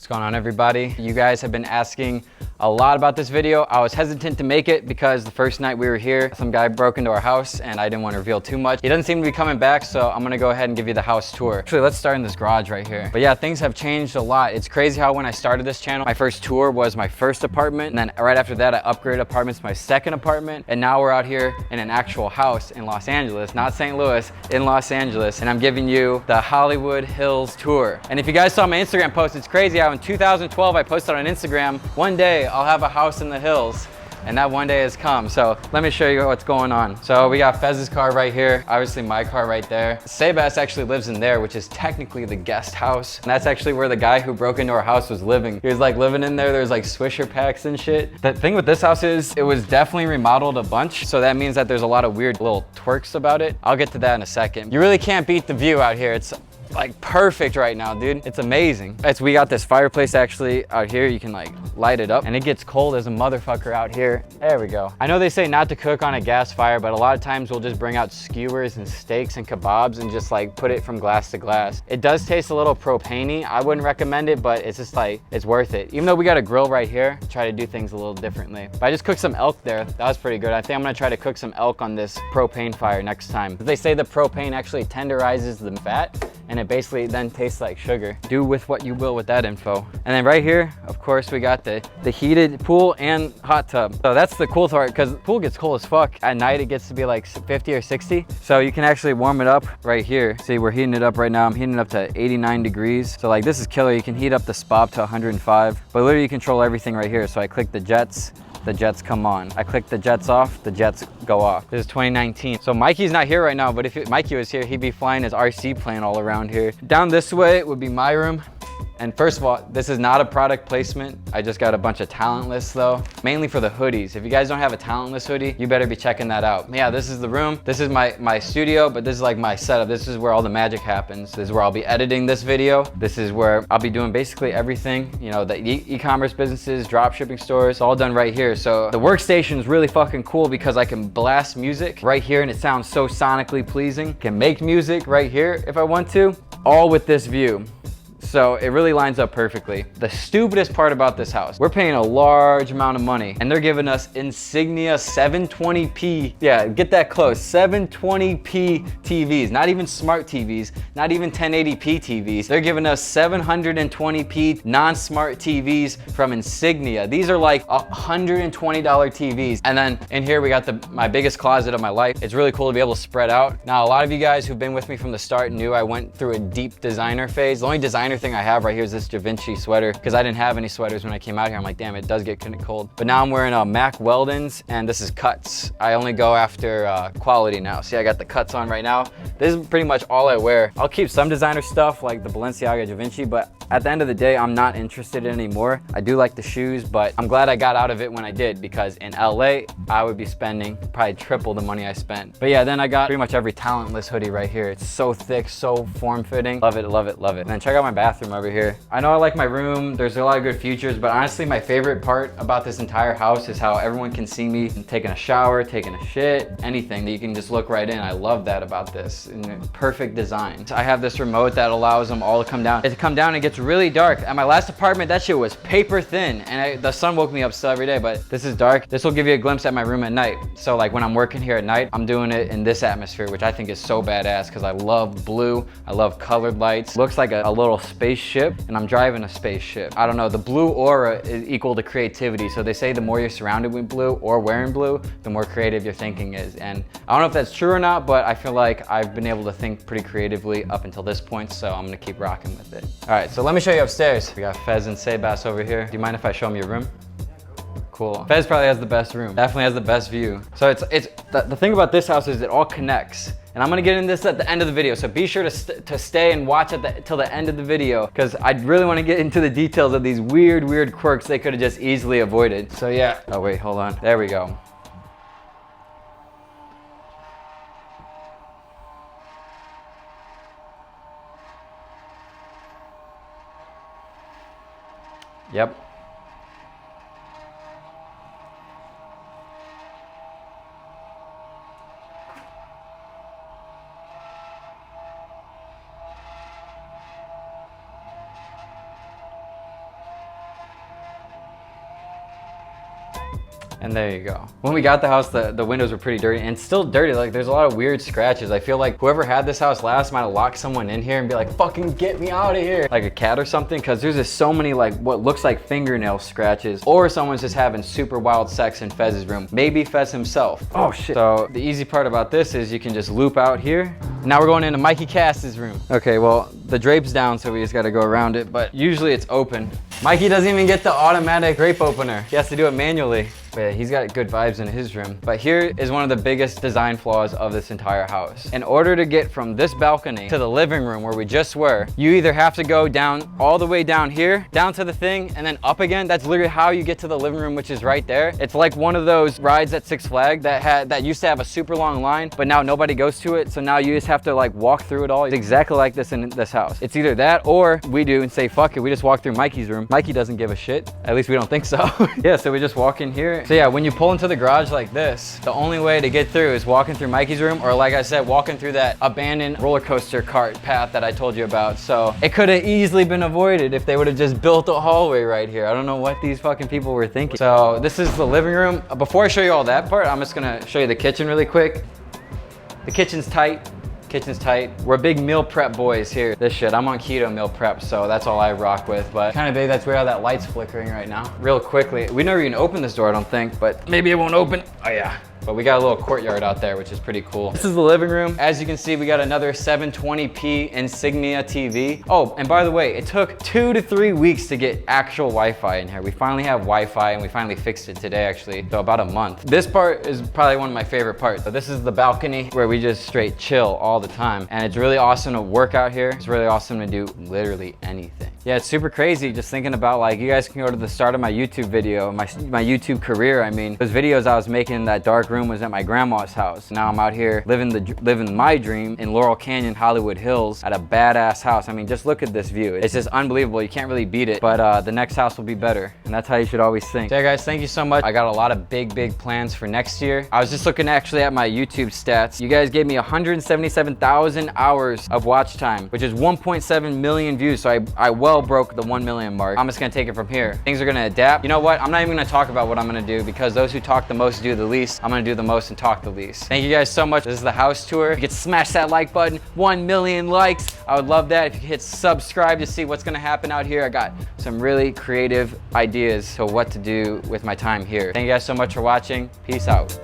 What's going on, everybody? You guys have been asking a lot about this video. I was hesitant to make it because the first night we were here, some guy broke into our house and I didn't want to reveal too much. He doesn't seem to be coming back, so I'm gonna go ahead and give you the house tour. Actually, let's start in this garage right here. But yeah, things have changed a lot. It's crazy how when I started this channel, my first tour was my first apartment, and then right after that, I upgraded apartments to my second apartment, and now we're out here in an actual house in Los Angeles, not St. Louis, in Los Angeles, and I'm giving you the Hollywood Hills tour. And if you guys saw my Instagram post, it's crazy how in 2012 I posted on Instagram, one day I'll have a house in the hills, and that one day has come. So let me show you what's going on. So we got Fez's car right here, obviously my car right there. Sebas actually lives in there, which is technically the guest house. And that's actually where the guy who broke into our house was living. He was like living in there. There's like Swisher packs and shit. The thing with this house is it was definitely remodeled a bunch. So that means that there's a lot of weird little twerks about it. I'll get to that in a second. You really can't beat the view out here. It's like perfect right now, dude. It's amazing. We got this fireplace actually out here. You can like light it up, and it gets cold as a motherfucker out here. There we go. I know they say not to cook on a gas fire, but a lot of times we'll just bring out skewers and steaks and kebabs and just like put it from glass to glass. It does taste a little propane-y. I wouldn't recommend it, but it's just like, it's worth it. Even though we got a grill right here, try to do things a little differently. But I just cooked some elk there. That was pretty good. I think I'm gonna try to cook some elk on this propane fire next time. They say the propane actually tenderizes the fat, and it basically then tastes like sugar. Do with what you will with that info. And then right here, of course, we got the heated pool and hot tub. So that's the cool part, because the pool gets cold as fuck. At night, it gets to be like 50 or 60. So you can actually warm it up right here. See, we're heating it up right now. I'm heating it up to 89 degrees. So like, this is killer. You can heat up the spot to 105, but literally you control everything right here. So I click the jets come on. I click the jets off, the jets go off. This is 2019. So Mikey's not here right now, but if Mikey was here, he'd be flying his RC plane all around here. Down this way would be my room. And first of all, this is not a product placement. I just got a bunch of talentless though, mainly for the hoodies. If you guys don't have a talentless hoodie, you better be checking that out. Yeah, this is the room. This is my studio, but this is like my setup. This is where all the magic happens. This is where I'll be editing this video. This is where I'll be doing basically everything, you know, the e-commerce businesses, drop shipping stores, all done right here. So the workstation is really fucking cool because I can blast music right here and it sounds so sonically pleasing. Can make music right here if I want to, all with this view. So it really lines up perfectly. The stupidest part about this house, we're paying a large amount of money and they're giving us Insignia 720p. Yeah, get that close. 720p TVs, not even smart TVs, not even 1080p TVs. They're giving us 720p non-smart TVs from Insignia. These are like $120 TVs. And then in here we got my biggest closet of my life. It's really cool to be able to spread out. Now, a lot of you guys who've been with me from the start knew I went through a deep designer phase. The only designer thing I have right here is this Da Vinci sweater, because I didn't have any sweaters when I came out here. I'm like, damn, it does get kind of cold. But now I'm wearing Mac Weldon's, and this is cuts. I only go after quality now. See, I got the cuts on right now. This is pretty much all I wear. I'll keep some designer stuff like the Balenciaga Da Vinci, but at the end of the day, I'm not interested in anymore. I do like the shoes, but I'm glad I got out of it when I did, because in LA, I would be spending probably triple the money I spent. But yeah, then I got pretty much every talentless hoodie right here. It's so thick, so form-fitting. Love it, love it, love it. And then check out my bathroom over here. I know I like my room. There's a lot of good features, but honestly, my favorite part about this entire house is how everyone can see me taking a shower, taking a shit, anything that you can just look right in. I love that about this. And perfect design. So I have this remote that allows them all to come down. It come down and gets really dark. At my last apartment, that shit was paper thin, and the sun woke me up still every day, but this is dark. This will give you a glimpse at my room at night. So like when I'm working here at night, I'm doing it in this atmosphere, which I think is so badass because I love blue. I love colored lights. Looks like a little spaceship, and I'm driving a spaceship. I don't know, the blue aura is equal to creativity. So they say the more you're surrounded with blue or wearing blue, the more creative your thinking is. And I don't know if that's true or not, but I feel like I've been able to think pretty creatively up until this point, so I'm gonna keep rocking with it. All right, so let me show you upstairs. We got Fez and Sebas over here. Do you mind if I show them your room? Cool. Fez probably has the best room. Definitely has the best view. So the thing about this house is it all connects. And I'm gonna get into this at the end of the video. So be sure to stay and watch till the end of the video, because I really wanna get into the details of these weird quirks they could have just easily avoided. So yeah. Oh wait, hold on. There we go. Yep. And there you go. When we got the house, the windows were pretty dirty, and still dirty. Like, there's a lot of weird scratches. I feel like whoever had this house last might have locked someone in here and be like, fucking get me out of here. Like a cat or something, because there's just so many like what looks like fingernail scratches, or someone's just having super wild sex in Fez's room. Maybe Fez himself. Oh shit. So the easy part about this is you can just loop out here. Now we're going into Mikey Casas' room. Okay, well, the drape's down, so we just gotta go around it, but usually it's open. Mikey doesn't even get the automatic drape opener. He has to do it manually. But yeah, he's got good vibes in his room. But here is one of the biggest design flaws of this entire house. In order to get from this balcony to the living room where we just were, you either have to go down all the way down here, down to the thing, and then up again. That's literally how you get to the living room, which is right there. It's like one of those rides at Six Flags that used to have a super long line, but now nobody goes to it. So now you just have to like walk through it all. It's exactly like this in this house. It's either that or we do and say, fuck it, we just walk through Mikey's room. Mikey doesn't give a shit. At least we don't think so. Yeah, so we just walk in here. So yeah, when you pull into the garage like this, the only way to get through is walking through Mikey's room, or like I said, walking through that abandoned roller coaster cart path that I told you about. So it could have easily been avoided if they would have just built a hallway right here. I don't know what these fucking people were thinking. So this is the living room. Before I show you all that part, I'm just gonna show you the kitchen really quick. The kitchen's tight. Kitchen's tight. We're big meal prep boys here. This shit, I'm on keto meal prep, so that's all I rock with. But kind of big, that's weird how that light's flickering right now. Real quickly, we never even opened this door, I don't think, but maybe it won't open. Oh yeah. But we got a little courtyard out there, which is pretty cool. This is the living room. As you can see, we got another 720p Insignia TV. Oh, and by the way, it took 2 to 3 weeks to get actual Wi-Fi in here. We finally have Wi-Fi, and we finally fixed it today, actually. So about a month. This part is probably one of my favorite parts. So this is the balcony where we just straight chill all the time. And it's really awesome to work out here. It's really awesome to do literally anything. Yeah, it's super crazy just thinking about, like, you guys can go to the start of my YouTube video, my YouTube career. I mean, those videos I was making in that dark room was at my grandma's house. Now I'm out here living my dream in Laurel Canyon, Hollywood Hills at a badass house. I mean, just look at this view. It's just unbelievable. You can't really beat it, but the next house will be better. And that's how you should always think. So yeah, guys, thank you so much. I got a lot of big plans for next year. I was just looking actually at my YouTube stats. You guys gave me 177,000 hours of watch time, which is 1.7 million views. So I well broke the 1 million mark. I'm just gonna take it from here. Things are gonna adapt. You know what? I'm not even gonna talk about what I'm gonna do, because those who talk the most do the least. I'm gonna do the most and talk the least. Thank you guys so much. This is the house tour. If you could smash that like button, 1 million likes. I would love that. If you could hit subscribe to see what's gonna happen out here. I got some really creative ideas to what to do with my time here. Thank you guys so much for watching. Peace out.